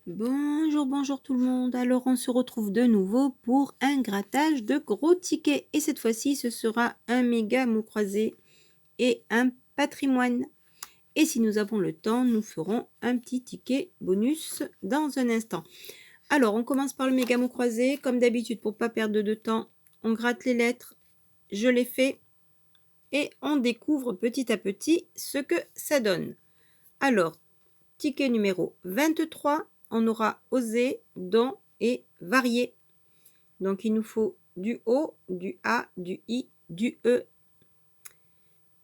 Bonjour, bonjour tout le monde. Alors on se retrouve de nouveau pour un grattage de gros tickets. Et cette fois-ci, ce sera un méga mot croisé et un patrimoine. Et si nous avons le temps, nous ferons un petit ticket bonus dans un instant. Alors on commence par le méga mot croisé. Comme d'habitude, pour ne pas perdre de temps, on gratte les lettres. Je les fais. Et on découvre petit à petit ce que ça donne. Alors, ticket numéro 23. On aura osé, don et varié. Donc il nous faut du O, du A, du I, du E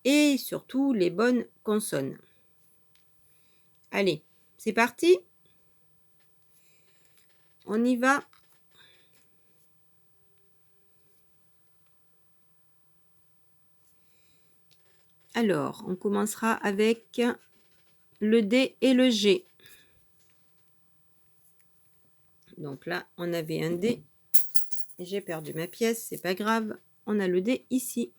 et surtout les bonnes consonnes. Allez, c'est parti. On y va. Alors, on commencera avec le D et le G. Donc là, on avait un D. J'ai perdu ma pièce, c'est pas grave. On a le D ici.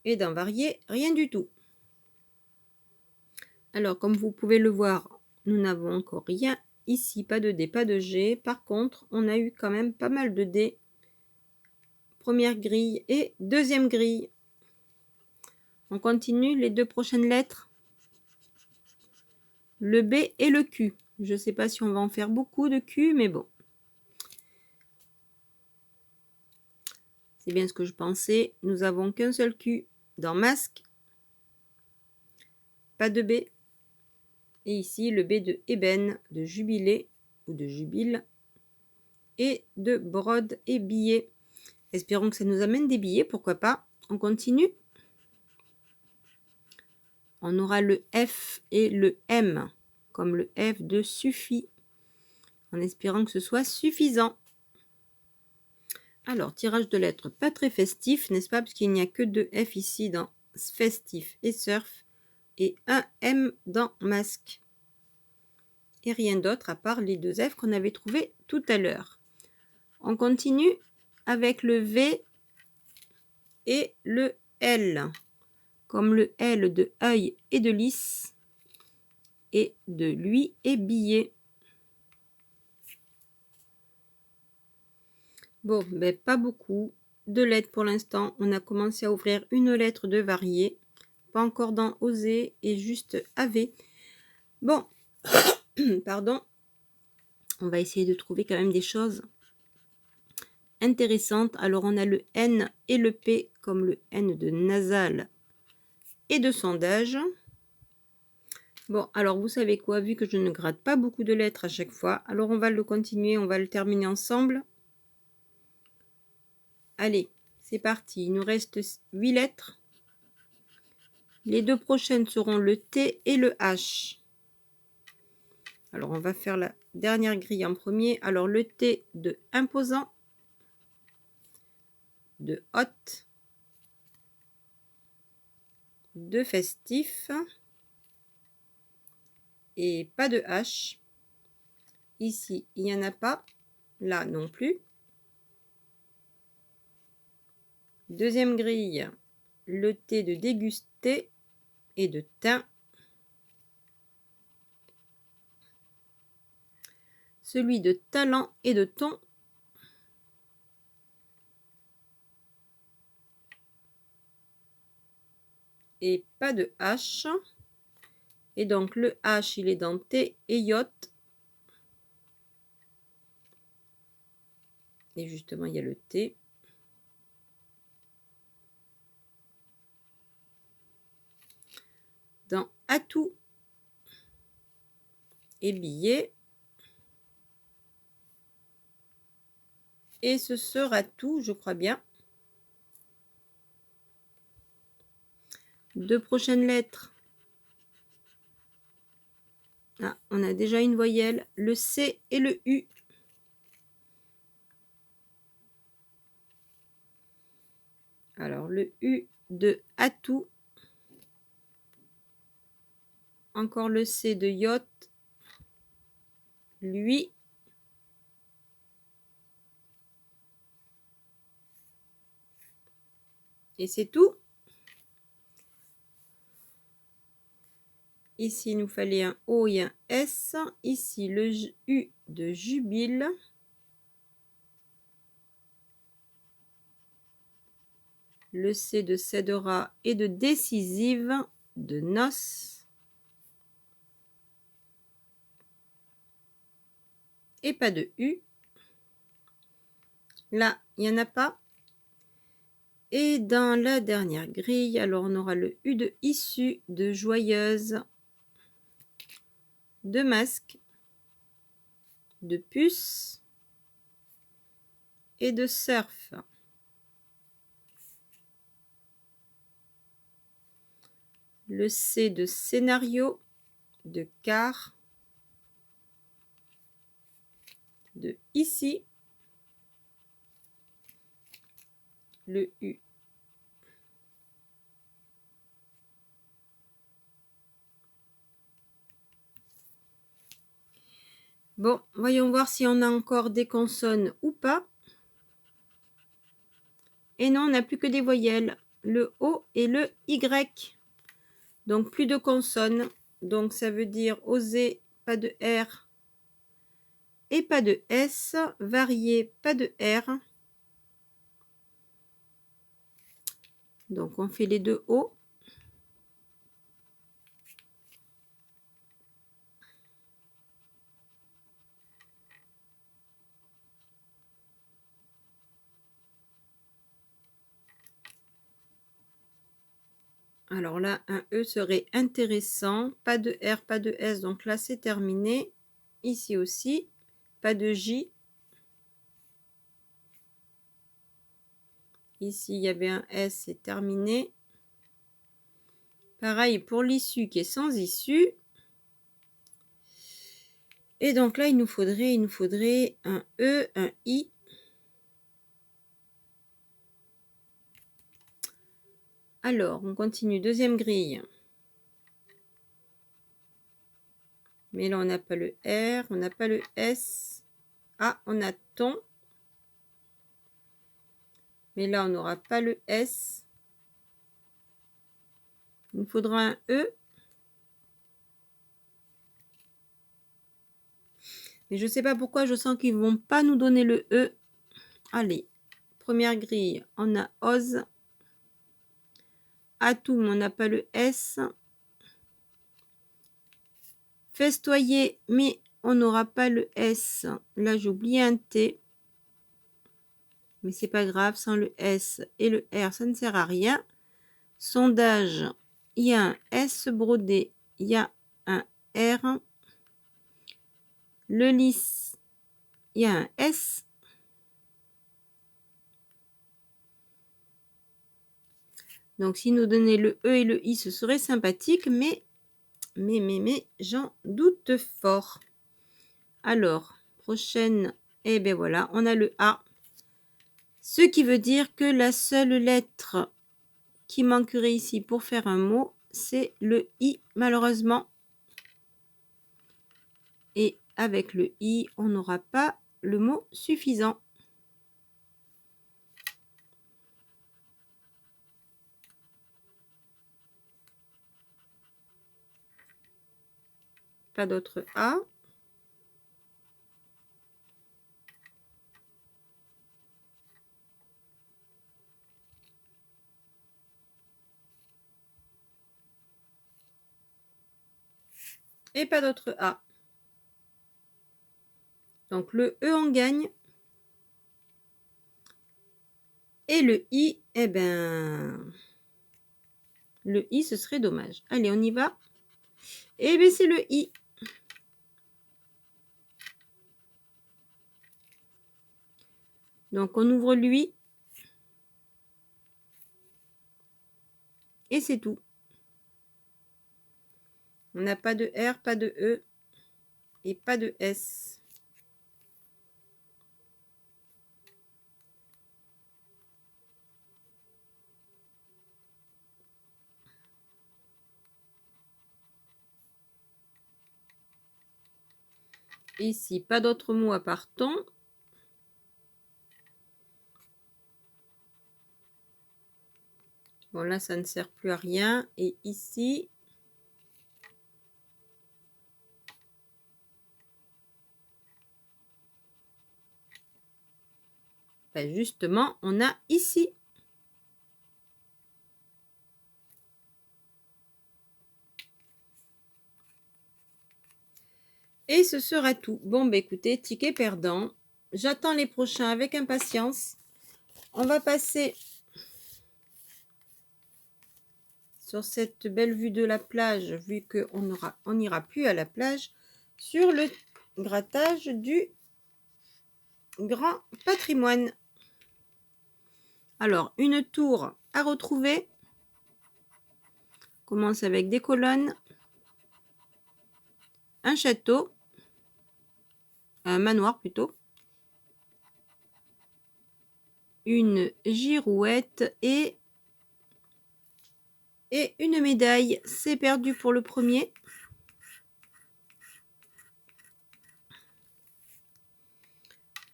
Et dans varier, rien du tout. Alors, comme vous pouvez le voir, nous n'avons encore rien ici, pas de D, pas de G. Par contre, on a eu quand même pas mal de D. Première grille et deuxième grille. On continue les deux prochaines lettres. Le B et le Q. Je ne sais pas si on va en faire beaucoup de Q, mais bon. C'est bien ce que je pensais. Nous avons qu'un seul Q dans masque. Pas de B. Et ici, le B de ébène, de jubilé ou de jubile. Et de brode et billet. Espérons que ça nous amène des billets, pourquoi pas. On continue. On aura le F et le M, comme le F de suffit, en espérant que ce soit suffisant. Alors, tirage de lettres pas très festif, n'est-ce pas? Parce qu'il n'y a que deux F ici dans festif et surf, et un M dans masque. Et rien d'autre à part les deux F qu'on avait trouvés tout à l'heure. On continue avec le V et le L, comme le L de œil et de lys, et de lui et billet. Bon, ben pas beaucoup de lettres pour l'instant. On a commencé à ouvrir une lettre de varié. Pas encore dans oser et juste AV. Bon, pardon. On va essayer de trouver quand même des choses intéressantes. Alors, on a le N et le P comme le N de nasal et de sondage. Bon, alors vous savez quoi, vu que je ne gratte pas beaucoup de lettres à chaque fois, alors on va le continuer, on va le terminer ensemble. Allez, c'est parti. Il nous reste 8 lettres. Les deux prochaines seront le T et le H. Alors, on va faire la dernière grille en premier. Alors, le T de imposant, de hôte, de festif et pas de H. Ici, il n'y en a pas. Là non plus. Deuxième grille, le T de dégusté et de thym. Celui de talent et de thon. Et pas de H. Et donc, le H, il est dans T et yacht. Et justement, il y a le T. Dans atout et billet. Et ce sera tout, je crois bien. Deux prochaines lettres. Ah, on a déjà une voyelle, le C et le U. Alors, le U de atout. Encore le C de yacht. Lui. Et c'est tout. Ici, il nous fallait un O et un S. Ici, le U de jubile. Le C de cédera et de décisive, de noces. Et pas de U. Là, il n'y en a pas. Et dans la dernière grille, alors on aura le U de issue, de joyeuse, de masque, de puce et de surf. Le C de scénario, de car, de ici, le U. Bon, voyons voir si on a encore des consonnes ou pas. Et non, on n'a plus que des voyelles, le O et le Y. Donc plus de consonnes. Donc ça veut dire oser, pas de R et pas de S. Varier, pas de R. Donc on fait les deux O. Alors là, un E serait intéressant. Pas de R, pas de S. Donc là, c'est terminé. Ici aussi, pas de J. Ici, il y avait un S, c'est terminé. Pareil pour l'issue qui est sans issue. Et donc là, il nous faudrait un E, un I. Alors, on continue. Deuxième grille. Mais là, on n'a pas le R, on n'a pas le S. Ah, on a ton. Mais là, on n'aura pas le S. Il nous faudra un E. Mais je ne sais pas pourquoi, je sens qu'ils ne vont pas nous donner le E. Allez, première grille, on a ose. Atum, on n'a pas le S. Festoyer, mais on n'aura pas le S. Là, j'ai oublié un T. Mais c'est pas grave, sans le S et le R, ça ne sert à rien. Sondage, il y a un S brodé, il y a un R. Le lys, il y a un S. Donc, si nous donnait le E et le I, ce serait sympathique, mais j'en doute fort. Alors, prochaine, et bien voilà, on a le A. Ce qui veut dire que la seule lettre qui manquerait ici pour faire un mot, c'est le I, malheureusement. Et avec le I, on n'aura pas le mot suffisant. Pas d'autre A. Et pas d'autre A. Donc le E, on gagne. Et le I, eh ben, le I, ce serait dommage. Allez, on y va. Et bien, c'est le I. Donc, on ouvre lui. Et c'est tout. On n'a pas de R, pas de E et pas de S. Ici, pas d'autres mots à part ton. Bon, là, ça ne sert plus à rien. Et ici, Ben justement, on a ici. Et ce sera tout. Bon, bah écoutez, ticket perdant. J'attends les prochains avec impatience. On va passer sur cette belle vue de la plage, vu qu'on n'ira plus à la plage, sur le grattage du grand patrimoine. Alors, une tour à retrouver. On commence avec des colonnes, un château, un manoir plutôt, une girouette et une médaille. C'est perdu pour le premier.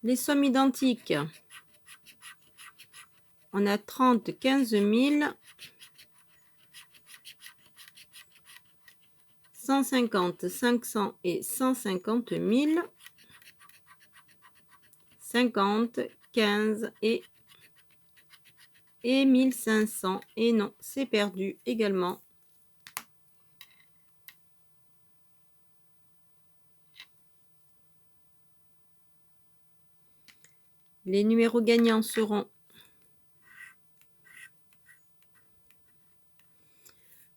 Les sommes identiques. On a 30, 15 000, 150, 500 et 150 000, 50, 15 et 1500. Et non, c'est perdu également. Les numéros gagnants seront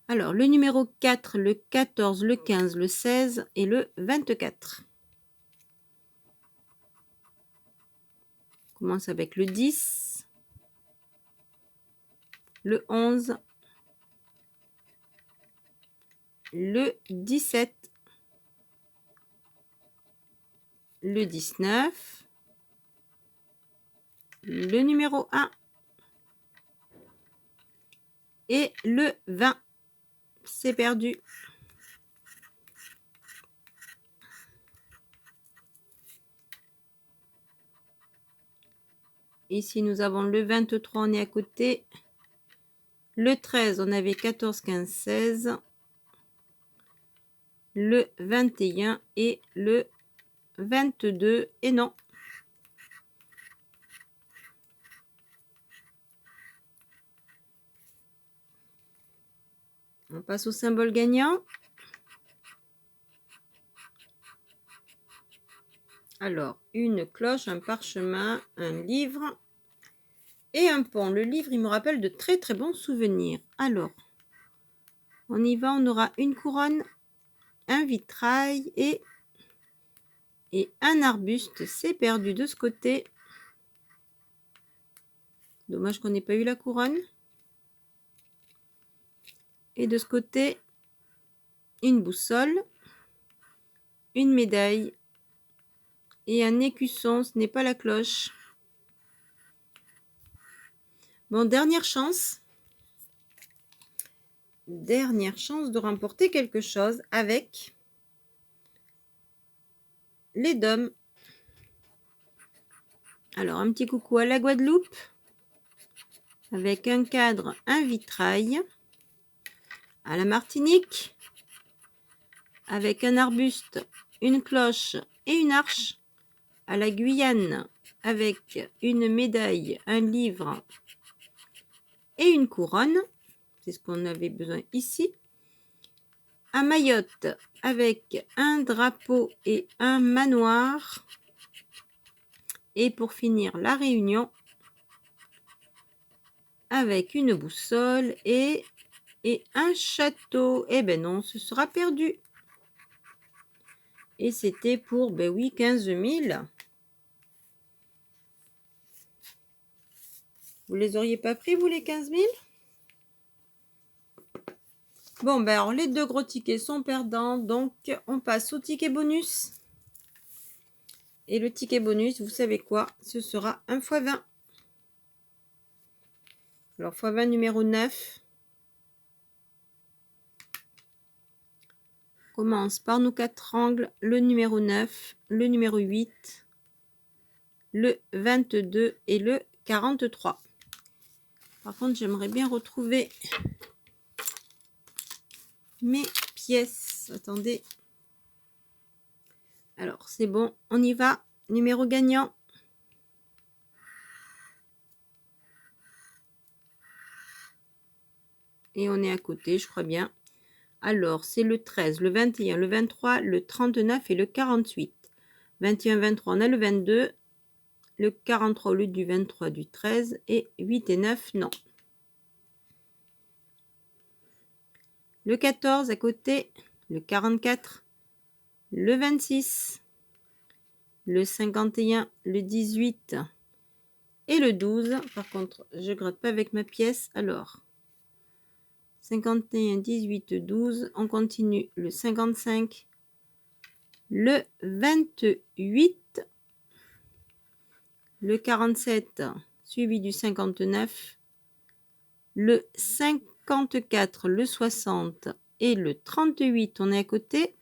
alors le numéro 4, le 14, le 15, le 16 et le 24. On commence avec le 10, le 11, le 17, le 19, le numéro 1 et le 20. C'est perdu. Ici, nous avons le 23, on est à côté. Le 13, on avait 14, 15, 16. Le 21 et le 22. Et non. On passe au symbole gagnant. Alors, une cloche, un parchemin, un livre et un pont. Le livre, il me rappelle de très très bons souvenirs. Alors, on y va, on aura une couronne, un vitrail et un arbuste. C'est perdu de ce côté. Dommage qu'on n'ait pas eu la couronne. Et de ce côté, une boussole, une médaille et un écusson. Ce n'est pas la cloche. Bon, dernière chance. Dernière chance de remporter quelque chose avec les dômes. Alors, un petit coucou à la Guadeloupe. Avec un cadre, un vitrail. À la Martinique. Avec un arbuste, une cloche et une arche. À la Guyane. Avec une médaille, un livre et une couronne. C'est ce qu'on avait besoin ici. À Mayotte, avec un drapeau et un manoir. Et pour finir, la Réunion, avec une boussole et un château. Eh ben non, ce sera perdu. Et c'était pour, ben oui, 15 000. Vous les auriez pas pris, vous, les 15 000? Bon, ben alors, les deux gros tickets sont perdants. Donc, on passe au ticket bonus. Et le ticket bonus, vous savez quoi? Ce sera 1 x 20. Alors, x 20 numéro 9. Commence par nos 4 angles. Le numéro 9, le numéro 8, le 22 et le 43. Par contre, j'aimerais bien retrouver mes pièces. Attendez. Alors, c'est bon, on y va. Numéro gagnant. Et on est à côté, je crois bien. Alors, c'est le 13, le 21, le 23, le 39 et le 48. 21, 23, on a le 22. Le 43 au lieu du 23 du 13. Et 8 et 9, non. Le 14 à côté. Le 44. Le 26. Le 51, le 18 et le 12. Par contre, je gratte pas avec ma pièce. Alors, 51, 18, 12. On continue le 55, le 28, le 47, suivi du 59, le 54, le 60 et le 38. On est à côté.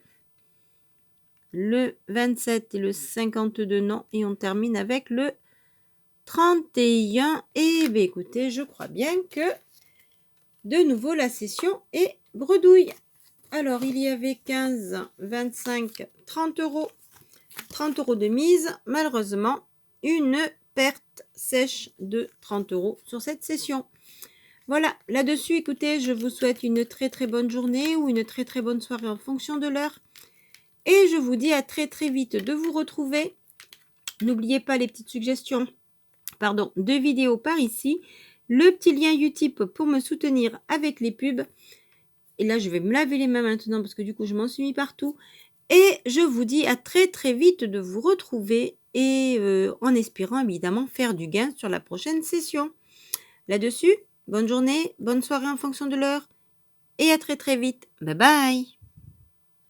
Le 27 et le 52, non. Et on termine avec le 31. Et bien écoutez, je crois bien que de nouveau la session est bredouille. Alors, il y avait 15, 25, 30 euros. 30 euros de mise. Malheureusement, une perte sèche de 30 euros sur cette session. Voilà, là-dessus, écoutez, je vous souhaite une très très bonne journée ou une très très bonne soirée en fonction de l'heure. Et je vous dis à très très vite de vous retrouver. N'oubliez pas les petites suggestions, de vidéos par ici. Le petit lien Utip pour me soutenir avec les pubs. Et là, je vais me laver les mains maintenant parce que du coup, je m'en suis mis partout. Et je vous dis à très très vite de vous retrouver et en espérant évidemment faire du gain sur la prochaine session. Là-dessus, bonne journée, bonne soirée en fonction de l'heure et à très très vite. Bye bye!